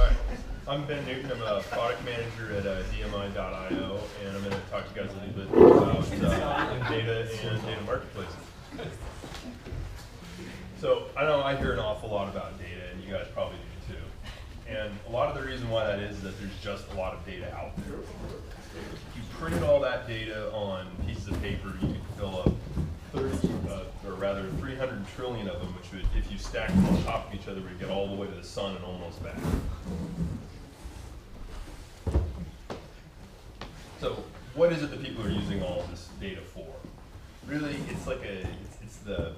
Alright, I'm Ben Newton. I'm a product manager at DMI.io, and I'm going to talk to you guys a little bit about data and data marketplaces. So I know I hear an awful lot about data, and you guys probably do too. And a lot of the reason why that is that there's just a lot of data out there. If you printed all that data on pieces of paper, you could fill up 300 trillion of them, which would, if you stacked them on top of each other, would get all the way to the sun and almost back. So what is it that people are using all of this data for? Really, it's like it's the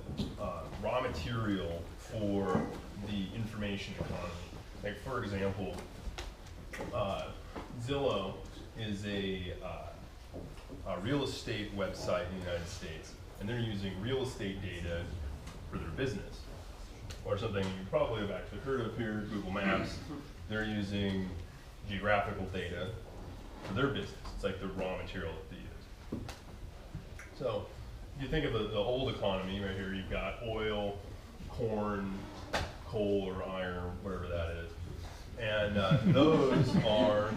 raw material for the information economy. Like for example, Zillow is a real estate website in the United States, and they're using real estate data for their business. Or something you probably have actually heard of here, Google Maps. They're using geographical data for their business. It's like the raw material that they use. So if you think of the old economy, right here you've got oil, corn, coal or iron, whatever that is. And those are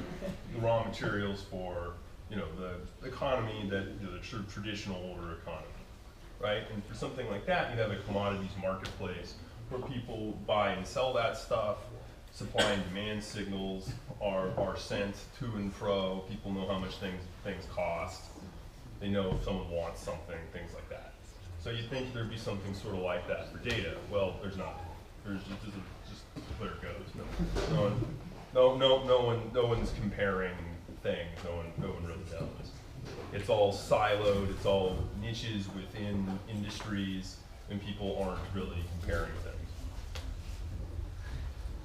the raw materials for the economy, that the traditional older economy, right? And for something like that, you have a commodities marketplace where people buy and sell that stuff. Supply and demand signals are sent to and fro. People know how much things cost. They know if someone wants something, things like that. So you'd think there'd be something sort of like that for data. Well, there's not. There's just where it goes. No one's comparing things. No one really knows. It's all siloed. It's all niches within industries, and people aren't really comparing things.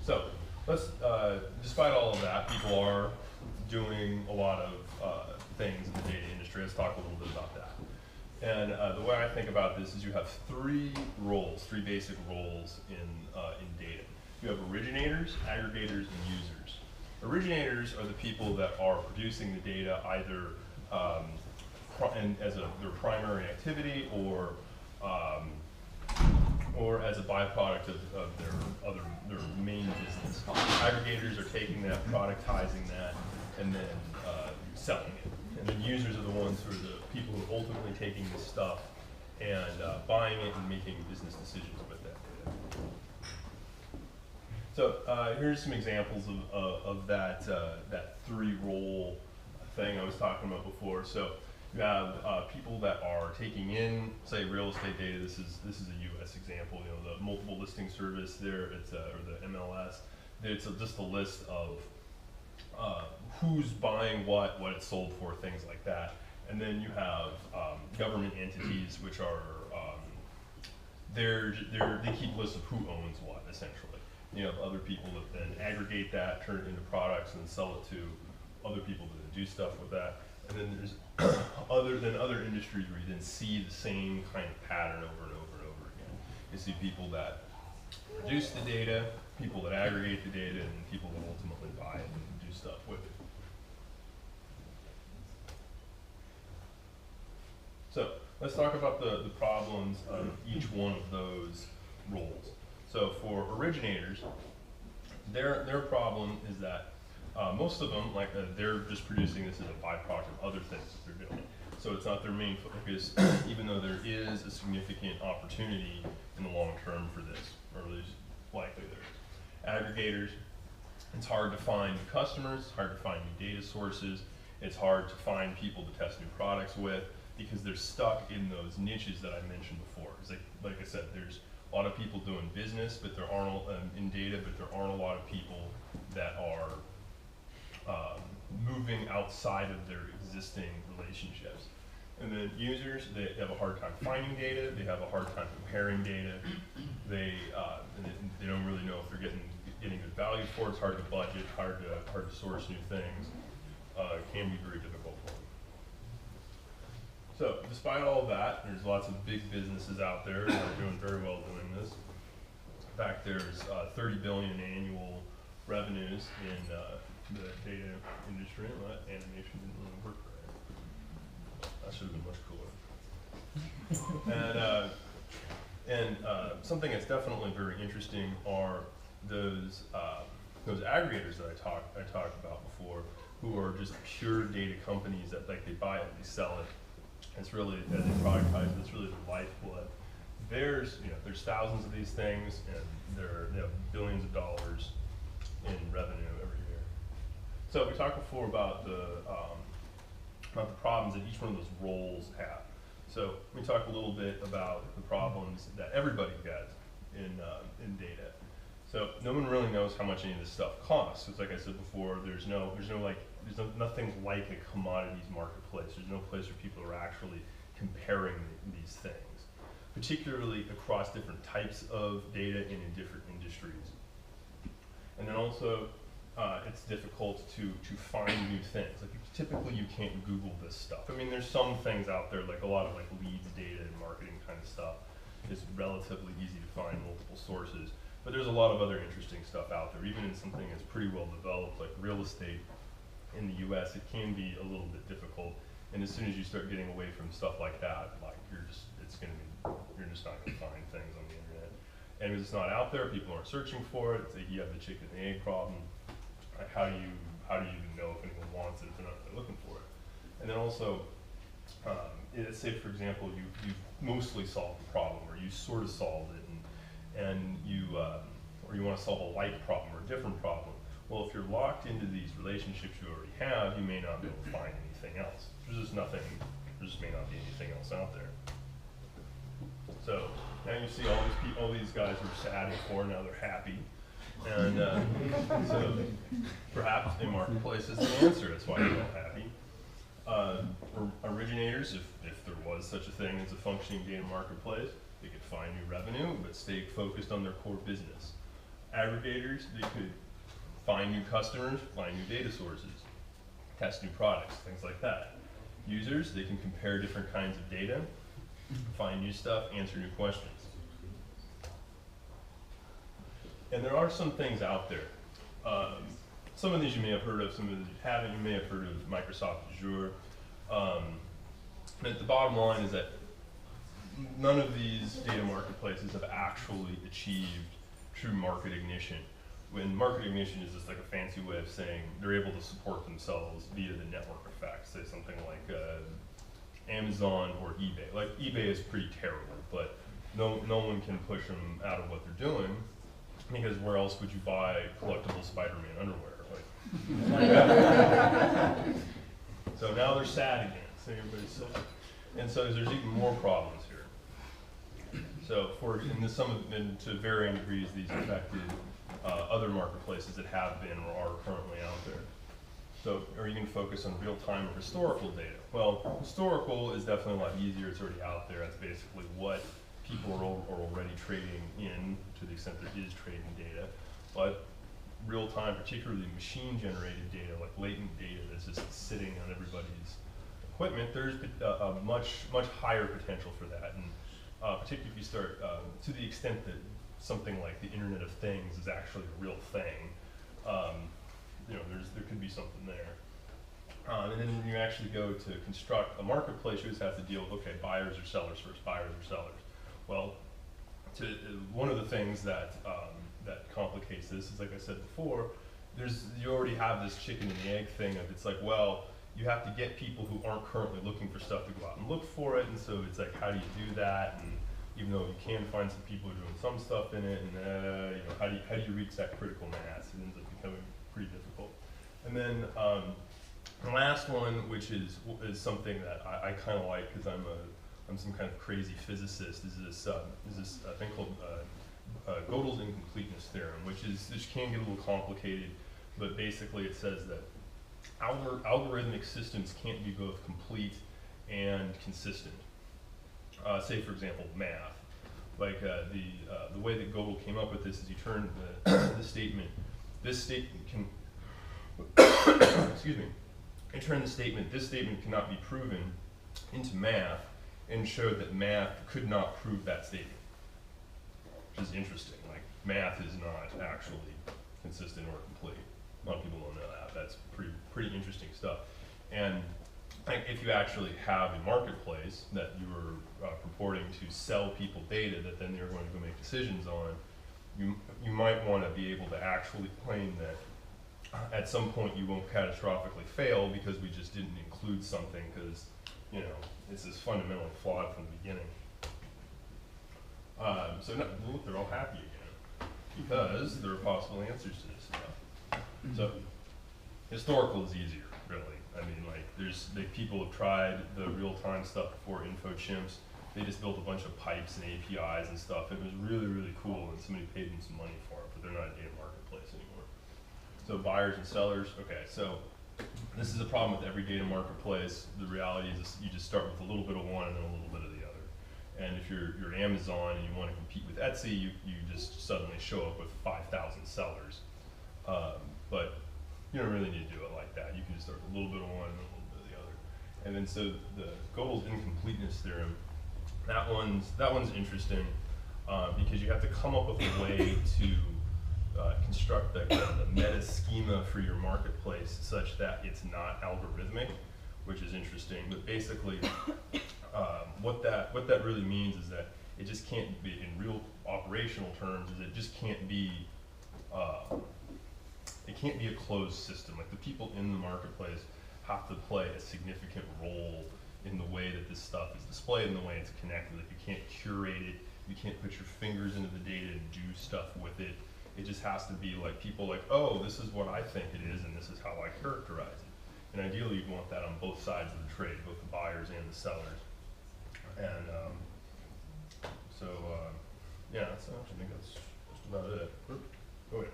So despite all of that, people are doing a lot of things in the data industry. Let's talk a little bit about that. And the way I think about this is you have three basic roles in data. You have originators, aggregators, and users. Originators are the people that are producing the data either as their primary activity or as a byproduct of their main business. Aggregators are taking that, productizing that, and then selling it. And then users are the ones who are the people who are ultimately taking this stuff and buying it and making business decisions with that data. So here's some examples of that three-role thing I was talking about before. So you have people that are taking in, say, real estate data. This is a U.S. example. The multiple listing service there, or the MLS. It's just a list of who's buying what it's sold for, things like that. And then you have government entities, which are they keep lists of who owns what, essentially. You have other people that then aggregate that, turn it into products, and then sell it to other people that do stuff with that. And then there's other industries where you then see the same kind of pattern over and over and over again. You see people that produce the data, people that aggregate the data, and people that ultimately buy it and do stuff with it. So let's talk about the problems of each one of those roles. So for originators, their problem is that most of them, they're just producing this as a byproduct of other things that they're doing. So it's not their main focus, even though there is a significant opportunity in the long term for this, or at least likely there is. Aggregators, it's hard to find new customers, it's hard to find new data sources, it's hard to find people to test new products with, because they're stuck in those niches that I mentioned before. It's like I said, there's a lot of people doing business, but there aren't in data, but there aren't a lot of people that are moving outside of their existing relationships. And then users, they have a hard time finding data, they have a hard time comparing data, they don't really know if they're getting good value for it. It's hard to budget, hard to source new things. It can be very difficult for them. So despite all of that, there's lots of big businesses out there that are doing very well doing this. In fact, there's 30 billion annual revenues in the data industry. Well, that animation didn't really work right. That should have been much cooler. And something that's definitely very interesting are those those aggregators that I talked about before, who are just pure data companies that like they buy it, they sell it. It's really, they productize it, it's really the lifeblood. There's thousands of these things, and they have billions of dollars in revenue every year. So we talked before about the problems that each one of those roles have. So we talked a little bit about the problems that everybody has in data. So no one really knows how much any of this stuff costs. It's like I said before, there's nothing like a commodities marketplace. There's no place where people are actually comparing these things, particularly across different types of data and in different industries. And then also, it's difficult to find new things. Like typically you can't Google this stuff. I mean, there's some things out there, like a lot of like leads data and marketing kind of stuff is relatively easy to find multiple sources. But there's a lot of other interesting stuff out there, even in something that's pretty well developed, like real estate in the US, it can be a little bit difficult. And as soon as you start getting away from stuff like that, like you're just not gonna find things on the internet. And if it's not out there, people aren't searching for it. It's like you have the chicken and egg problem. Like how do you even know if anyone wants it if they're not really looking for it? And then also, let's say for example, you've mostly solved the problem, or you sort of solved it, and or you want to solve a like problem or a different problem. Well, if you're locked into these relationships you already have, you may not be able to find anything else. There just may not be anything else out there. So now you see all these guys who are sad before, now they're happy. And so perhaps a marketplace is the answer. That's why they're all happy. Originators, if there was such a thing as a functioning data marketplace, they could find new revenue, but stay focused on their core business. Aggregators, they could find new customers, find new data sources, test new products, things like that. Users, they can compare different kinds of data, find new stuff, answer new questions. And there are some things out there. Some of these you may have heard of, some of these you haven't. You may have heard of Microsoft Azure. But the bottom line is that none of these data marketplaces have actually achieved true market ignition. When market ignition is just like a fancy way of saying they're able to support themselves via the network effect. Say something like Amazon or eBay. Like eBay is pretty terrible, but no one can push them out of what they're doing, because where else would you buy collectible Spider-Man underwear? Like, so now they're sad again. So everybody's sad. And so there's even more problems here. So to varying degrees, these affected other marketplaces that have been or are currently out there. So are you going to focus on real-time or historical data? Well, historical is definitely a lot easier. It's already out there. That's basically what people are already trading in, to the extent there is trading data. But real-time, particularly machine-generated data, like latent data that's just sitting on everybody's equipment, there's a much higher potential for that. And particularly if you start, to the extent that something like the Internet of Things is actually a real thing, there could be something there. And then when you actually go to construct a marketplace, you just have to deal with, okay, buyers or sellers first, buyers or sellers. Well, one of the things that complicates this is, like I said before, you already have this chicken and the egg thing of, it's like, well, you have to get people who aren't currently looking for stuff to go out and look for it, and so it's like, how do you do that? And even though you can find some people who are doing some stuff in it, and how do you reach that critical mass? It ends up becoming pretty difficult. And then the last one, which is something that I kind of like, because I'm some kind of crazy physicist, is this thing called Gödel's incompleteness theorem, which can get a little complicated, but basically it says that algorithmic systems can't be both complete and consistent. Say, for example, math. Like the way that Gödel came up with this is he turned the statement, this statement can, excuse me, he turned the statement, this statement cannot be proven, into math, and showed that math could not prove that statement. Which is interesting. Like, math is not actually consistent or complete. A lot of people don't know that. That's pretty interesting stuff. And if you actually have a marketplace that you are purporting to sell people data that then they're going to go make decisions on, you might want to be able to actually claim that at some point you won't catastrophically fail because we just didn't include something because, you know, this is fundamentally flawed from the beginning. So no, look, they're all happy again because there are possible answers to this stuff. So historical is easier, really. I mean, like, people have tried the real-time stuff before, info chimps. They just built a bunch of pipes and APIs and stuff. It was really, really cool, and somebody paid them some money for it, but they're not a data marketplace anymore. So buyers and sellers, okay, so this is a problem with every data marketplace. The reality is you just start with a little bit of one and then a little bit of the other. And if you're Amazon and you want to compete with Etsy, you just suddenly show up with 5,000 sellers. But you don't really need to do it like that. You can just start with a little bit of one and a little bit of the other. And then so the Gödel's incompleteness theorem, that one's interesting because you have to come up with a way to construct the meta schema for your marketplace such that it's not algorithmic, which is interesting. But basically, what that really means is that it just can't be, in real operational terms, is it just can't be it can't be a closed system. Like, the people in the marketplace have to play a significant role in the way that this stuff is displayed and the way it's connected. Like, you can't curate it, you can't put your fingers into the data and do stuff with it. It just has to be like people like, oh, this is what I think it is and this is how I characterize it. And ideally you'd want that on both sides of the trade, both the buyers and the sellers. And yeah, so I think that's just about it. Oh wait,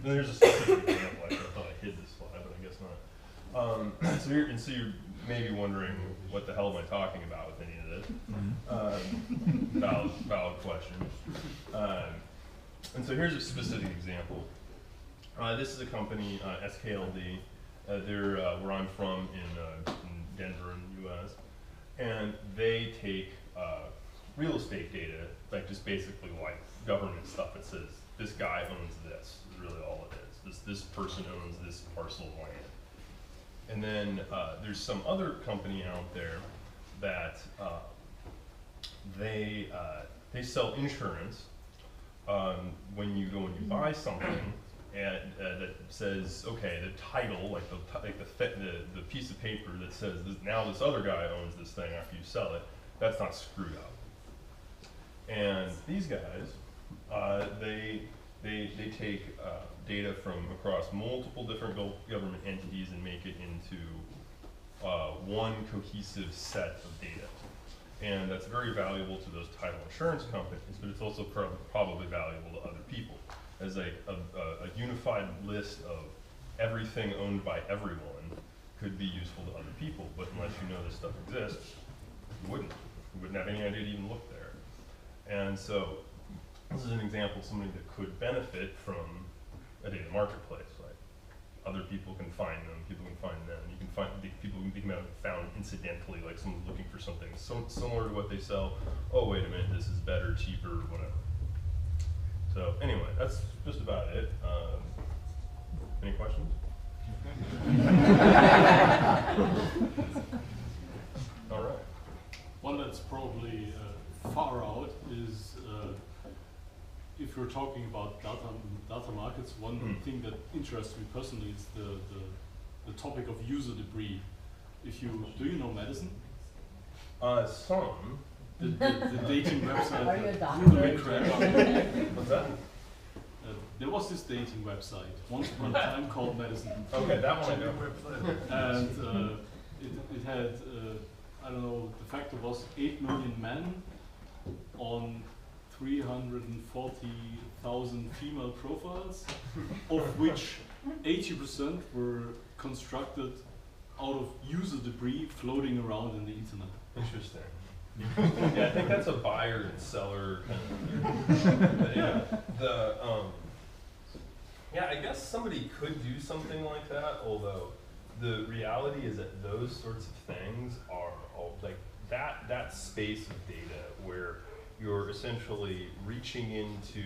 then there's a specific example. I thought I hid this slide, but I guess not. So you're maybe wondering, what the hell am I talking about with any of this? Valid question. And so here's a specific example. This is a company, SKLD. They're where I'm from in Denver in the US. And they take real estate data, like just basically like government stuff that says, this guy owns this, is really all it is. This person owns this parcel of land. And then there's some other company out there that they sell insurance when you go and you buy something, and that says, okay, the title, like the piece of paper that says now this other guy owns this thing after you sell it, that's not screwed up. And these guys, they take data from across multiple different government entities and make it into one cohesive set of data. And that's very valuable to those title insurance companies, but it's also probably valuable to other people. As a unified list of everything owned by everyone could be useful to other people, but unless you know this stuff exists, you wouldn't have any idea to even look there. And so this is an example of somebody that could benefit from a data marketplace. Like, other people can find them, people can find them. You can find people can be found incidentally, like someone's looking for something similar to what they sell. Oh, wait a minute, this is better, cheaper, whatever. So anyway, that's just about it. Any questions? All right. One that's probably far out is if you're talking about data markets, one thing that interests me personally is the topic of user debris. Do you know medicine? Some. The dating website. Are you a doctor? What's that? There was this dating website once upon a time called Medicine. Okay, that one I know. And it had, I don't know, the factor was 8 million men on 340,000 female profiles, of which 80% were constructed out of user debris floating around in the internet. Interesting. Yeah, I think that's a buyer and seller kind of. Yeah, I guess somebody could do something like that, although the reality is that those sorts of things are all, like that space of data where you're essentially reaching into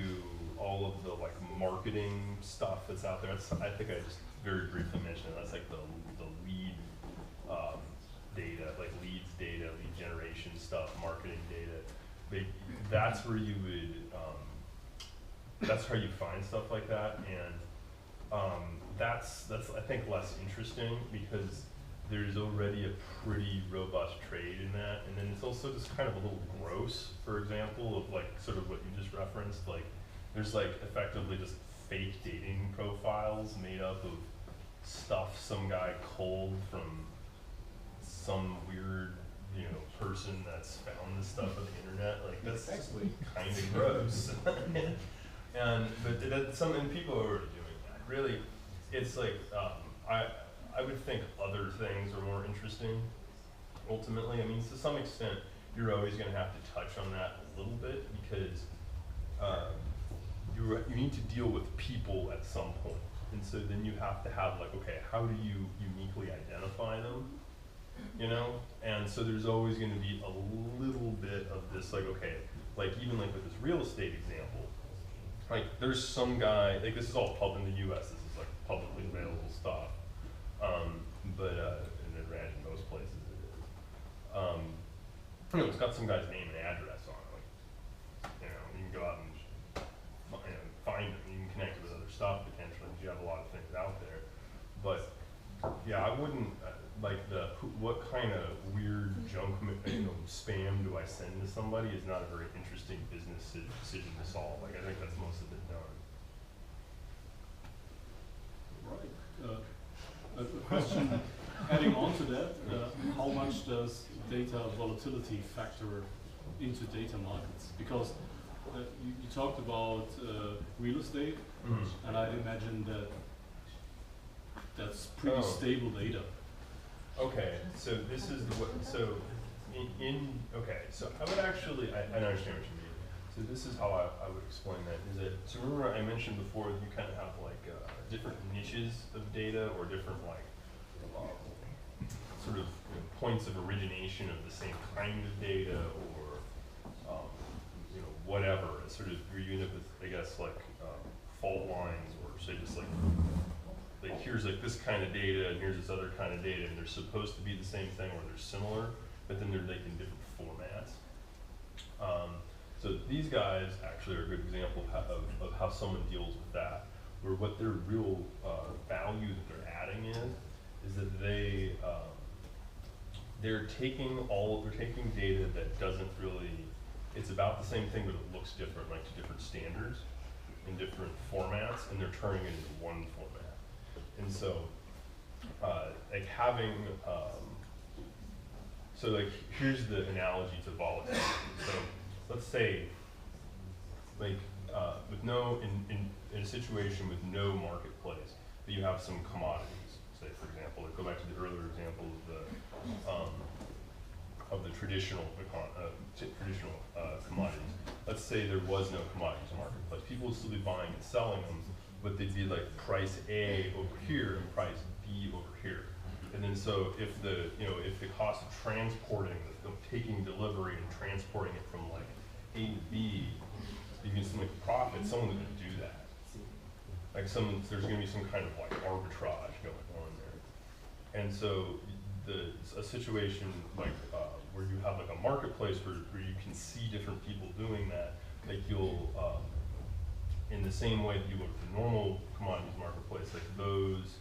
all of the like marketing stuff that's out there. I think I just very briefly mentioned it. That's like the lead data, like leads data, lead generation stuff, marketing data. That's where you would that's how you find stuff like that, and that's I think less interesting because there's already a pretty robust trade in that, and then it's also just kind of a little gross. For example, of like sort of what you just referenced, like there's like effectively just fake dating profiles made up of stuff some guy culled from some weird, you know, person that's found this stuff on the internet. Like that's just kind of gross. But some people are already doing that. Really, it's like I would think other things are more interesting. Ultimately, I mean, to some extent, you're always going to have to touch on that a little bit because you need to deal with people at some point. And so then you have to have like, okay, how do you uniquely identify them? You know? And so there's always going to be a little bit of this, like, okay, like even like with this real estate example, like there's some guy, like this is all in the US, this is like publicly available stuff. And it ran in most places it is. You know, it's got some guy's name and address on it. Like, you know, you can go out and find them. You can connect it with other stuff potentially. You have a lot of things out there. But yeah, I wouldn't like what kind of weird junk spam do I send to somebody is not a very interesting business decision to solve. Like I think that's most of it done. Right. A question adding on to that, how much does data volatility factor into data markets? Because you talked about real estate, and I imagine that that's pretty stable data. Okay, so this is so I would actually, I understand what you mean. So this is how I would explain that, is that, so remember I mentioned before you kind of have like different niches of data or different like sort of points of origination of the same kind of data or whatever. It's sort of where you end up with, I guess, like fault lines or say just like here's like this kind of data and here's this other kind of data and they're supposed to be the same thing or they're similar, but then they're like in different formats. So these guys actually are a good example of how someone deals with that, where what their real value that they're adding is that they're taking data that doesn't really, it's about the same thing but it looks different, like to different standards in different formats, and they're turning it into one format. And so like having so like here's the analogy to volatility. So let's say like with no in a situation with no marketplace, but you have some commodities. Say for example, like go back to the earlier example of the traditional commodities. Let's say there was no commodities marketplace. People would still be buying and selling them, but they'd be like price A over here and price B over here. And then so if the cost of transporting, taking delivery and transporting it from like A to B, you can still make a profit, someone's going to do that. Like there's going to be some kind of like arbitrage going on there. And so a situation like where you have like a marketplace where you can see different people doing that, like you'll in the same way that you would with the normal commodities marketplace, like those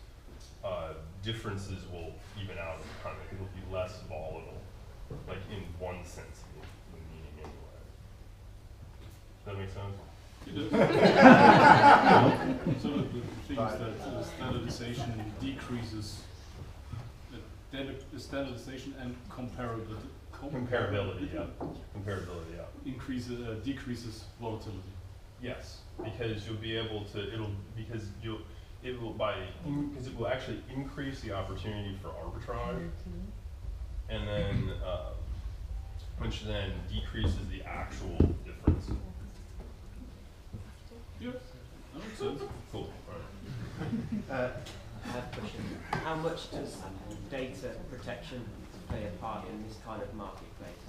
differences will even out of the time. It'll be less volatile, like in one sense of the meaning anyway. Does that make sense? So the thing is that standardization decreases standardization and comparability. Comparability, yeah. Decreases volatility. Yes, because you'll be able to. It will actually increase the opportunity for arbitrage, and then which then decreases the actual difference. Yeah, that makes sense. Cool. All right. I have a question. How much does data protection play a part in this kind of marketplace?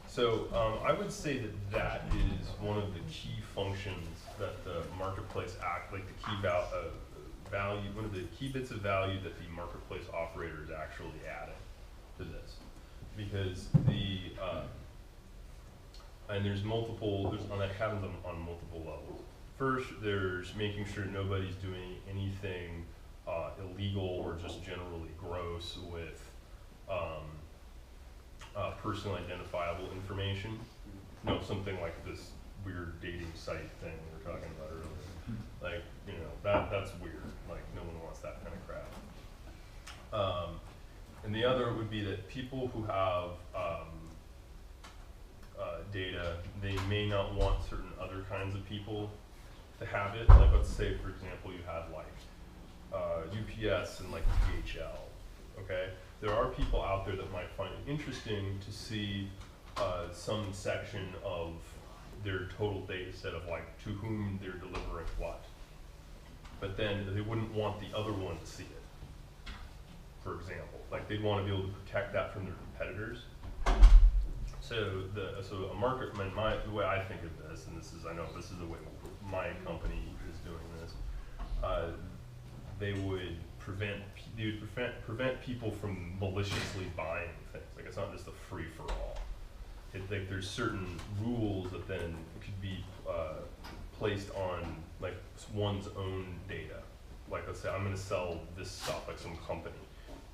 So I would say that is one of the key functions that the marketplace like the key value, one of the key bits of value that the marketplace operator is actually adding to this, because and that happens on multiple levels. first, there's making sure nobody's doing anything illegal or just generally gross with personally identifiable information. No, something like this weird dating site thing we were talking about earlier. Like, you know, that's weird. Like, no one wants that kind of crap. And the other would be that people who have data, they may not want certain other kinds of people to have it. Like, let's say, for example, you had like UPS and like DHL, okay? There are people out there that might find it interesting to see some section of their total data set of like to whom they're delivering what. But then they wouldn't want the other one to see it, for example. Like they'd want to be able to protect that from their competitors. So a market, the way I think of this, and this is the way my company is doing this, they would prevent people from maliciously buying things. Like it's not just a free for all. Like there's certain rules that then could be placed on like one's own data. Like let's say I'm going to sell this stuff, like some company.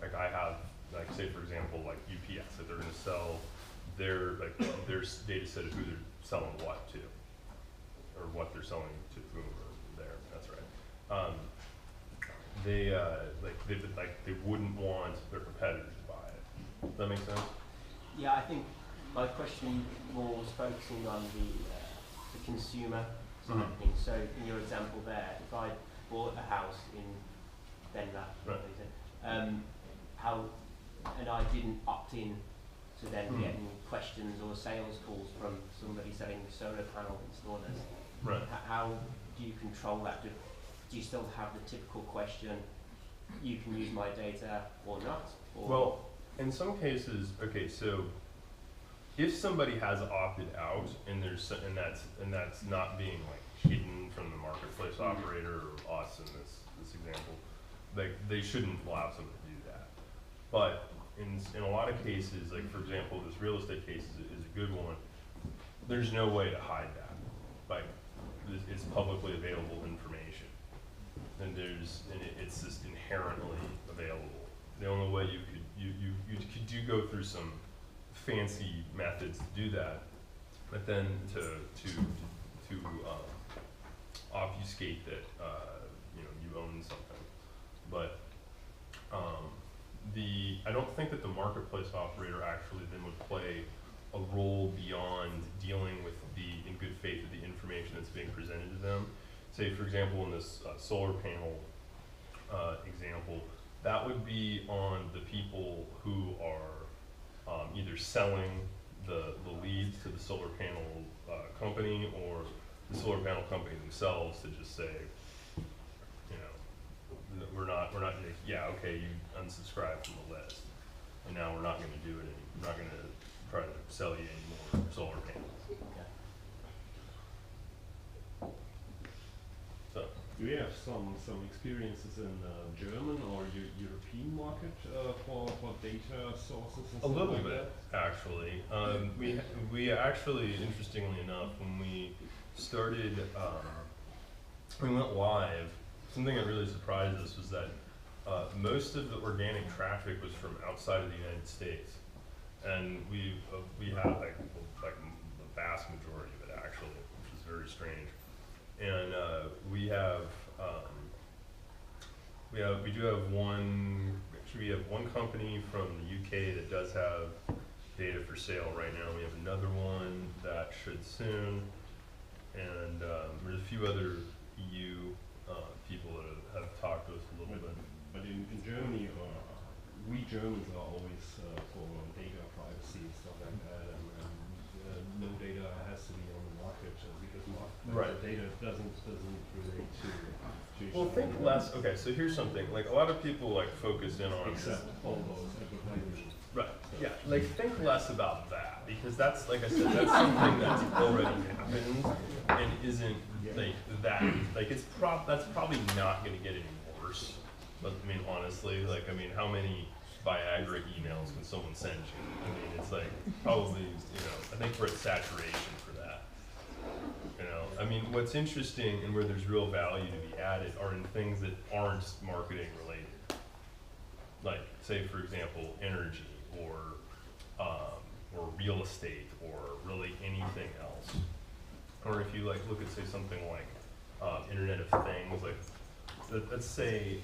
Like I have, like say for example, like UPS, that they're going to sell their data set of who they're selling what to, or what they're selling to whom or there. That's right. They wouldn't want their competitors to buy it. Does that make sense? Yeah, I think my question more was focusing on the consumer side of things. So in your example there, if I bought a house in Denver, and I didn't opt in to then getting questions or sales calls from somebody selling solar panel installers, right? How do you control that? Do you still have the typical question, you can use my data or not? Or well, in some cases, okay, so if somebody has opted out and that's not being like hidden from the marketplace operator or us in this example, like they shouldn't allow someone to do that. But in a lot of cases, like for example, this real estate case is a good one. There's no way to hide that. Like it's publicly available information, and it's just inherently available. The only way you could go through some fancy methods to do that, but then to obfuscate that you own something. But I don't think that the marketplace operator actually then would play a role beyond dealing with in good faith of the information that's being presented to them. Say for example in this solar panel example, that would be on the people who are either selling the leads to the solar panel company or the solar panel company themselves to just say, we're not yeah, okay, you unsubscribed from the list, and now we're not going to do it anymore. We're not going to try to sell you any more solar panels. okay. So. Do you have some experiences in German or European market for data sources and A little like bit, actually. We actually, interestingly enough, when we started, we went live, something that really surprised us was that most of the organic traffic was from outside of the United States. And we have like the vast majority of it actually, which is very strange. And we do have one company from the UK that does have data for sale right now. We have another one that should soon, and there's a few other EU people that have talked to us a little bit. But in Germany, we Germans are always for data privacy and stuff like that, and no data has to be on the market because data doesn't relate to each Well, think less. Okay, so here's something. Like a lot of people like focus in on. Except all those advertisers. Right. Yeah. Like think less about that because that's like I said, that's something that's already happened and isn't like that. Like that's probably not going to get any worse. But I mean, honestly, how many Viagra emails can someone send you? I mean, it's like probably, I think we're at saturation for that. You know, I mean, what's interesting and where there's real value to be added are in things that aren't marketing related. Like, say for example, energy or real estate or really anything else. Or if you like look at say something like Internet of Things, like let's say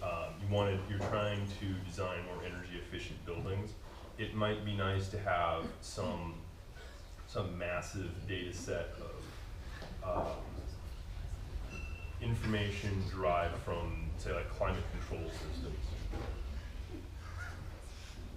you're trying to design more energy efficient buildings. It might be nice to have some massive data set of information derived from, say, like climate control systems.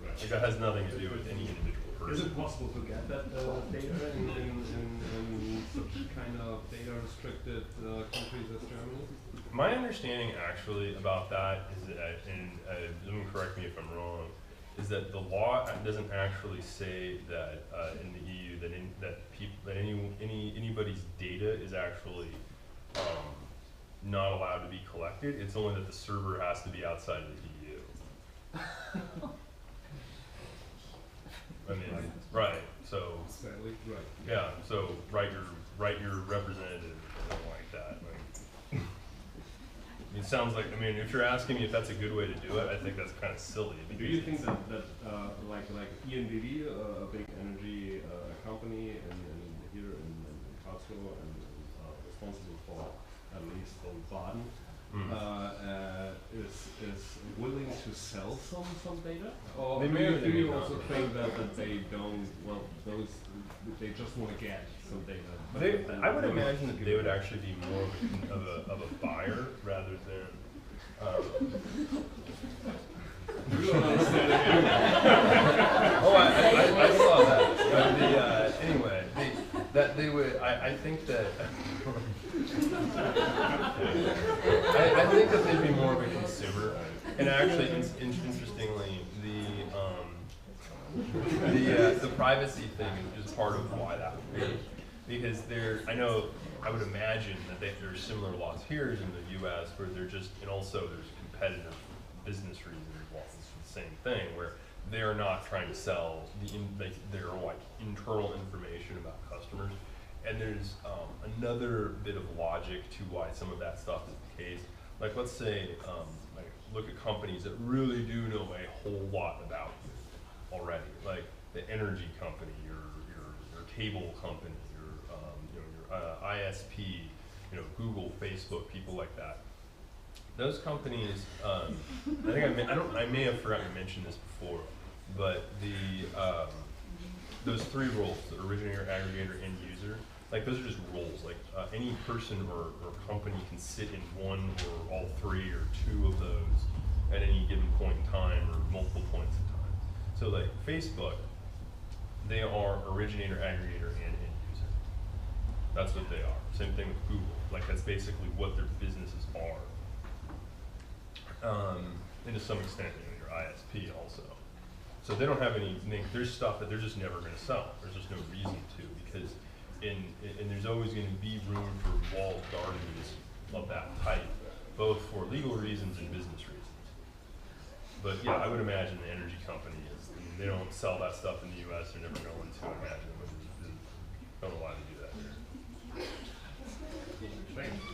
Right. Like that has nothing to do with any individual person. Is it possible to get that data in such kind of data restricted countries as Germany? My understanding actually about that is that, and someone correct me if I'm wrong, is that the law doesn't actually say that in the EU that anybody's data is actually not allowed to be collected. It's only that the server has to be outside of the EU. I mean, right. So Sadly, right. yeah. So write your representative or something like that. Like, it sounds like, I mean, if you're asking me if that's a good way to do it, I think that's kind of silly. Do you think that like ENBW, a big energy company here in Karlsruhe and responsible for at least on Baden, is willing to sell some data? Or They may or do they you may also not. think that they don't, well, they just want to get some data? I would imagine that they would actually be more of a buyer rather than. You don't understand it. Oh, I saw that. But anyway, they would. I think that. I think that they'd be more of a consumer, and actually, interestingly, the privacy thing is just part of why that would be, because I would imagine that there's similar laws here as in the U.S. where they're just, and also there's competitive business reasons involved. It's the same thing where they're not trying to sell their like internal information about customers. And there's another bit of logic to why some of that stuff is the case. Like let's say, like look at companies that really do know a whole lot about you already, like the energy company, your cable company, your ISP, Google, Facebook, people like that. Those companies, I think I may have forgotten to mention this before, but those three roles, the originator, aggregator, end user, like those are just roles. Like any person or company can sit in one or all three or two of those at any given point in time or multiple points in time. So like Facebook, they are originator, aggregator, and end user. That's what they are. Same thing with Google. Like that's basically what their businesses are. And to some extent, your ISP also. So they don't have there's stuff that they're just never going to sell. There's just no reason to, because and there's always going to be room for walled gardens of that type, both for legal reasons and business reasons. But yeah, I would imagine the energy company they don't sell that stuff in the U.S. They're never going to, I imagine. Don't know why they do that here. Thanks.